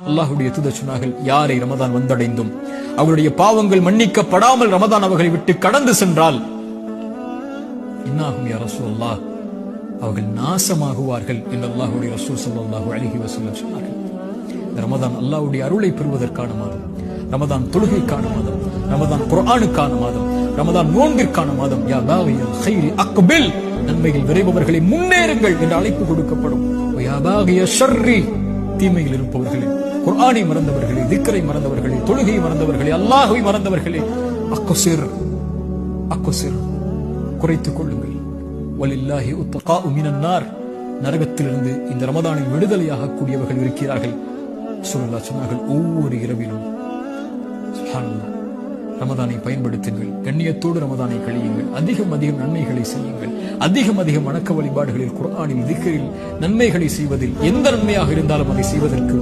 அல்லாஹ்வுடைய தூதர் சொன்னார்கள், யாரை ரமதான் வந்தடைந்தும் அவருடைய பாவங்கள் மன்னிக்கப்படாமல் ரமதான் அவர்களை விட்டு கடந்து சென்றால் இன்னாகும் யா ரசூலல்லாஹ், அவர்கள் நாசமாகுவார்கள் என்று அல்லாஹ்வுடைய ரசூல் ஸல்லல்லாஹு அலைஹி வஸல்லம் சொன்னார்கள். இந்த ரமதான் அல்லாஹ்வுடைய அருளை பெறுவதற்கான மாதம், ரமதான் தொழுகைக்கான மாதம், ரமதான் குர்ஆனுக்கான மாதம், ரமதான் நோன்பிற்கான மாதம். யா பாகியல் கைரி அக்பில், நன்மையில் விரைபவர்களை முன்னேறுங்கள் என்று அழைப்பு கொடுக்கப்படும். யா பாகிய ஷர்ரி, தீமையில் இருப்பவர்களே, குர்ஆனை மறந்தவர்களே, திக்ரை மறந்தவர்களே, தொழுகை மறந்தவர்களே, அல்லாஹ்வை மறந்தவர்களே, அக்ஸிர் அக்ஸிர், குறைத்துக் கொள்ளுங்கள். வலில்லாஹி உத்தகாஉ மினன் நார், நரகத்திலிருந்து இந்த ரமதானில் விடுதலையாக கூடியவர்கள் இருக்கிறார்கள். ஸல்லல்லாஹு சொன்னார்கள், ஒவ்வொரு இரவிலும் சுப்ஹானல்லாஹ் ரமதானை பயன்படுத்துங்கள், கண்ணியத்தோடு ரமதானை கழியுங்கள், அதிகம் அதிகம் நன்மைகளை செய்யுங்கள், அதிகம் அதிகம் வணக்க வழிபாடுகளில், குர்ஆனில், திக்ரில் நன்மைகளை செய்வதில், எந்த நன்மையாக இருந்தாலும் அதை செய்வதற்கு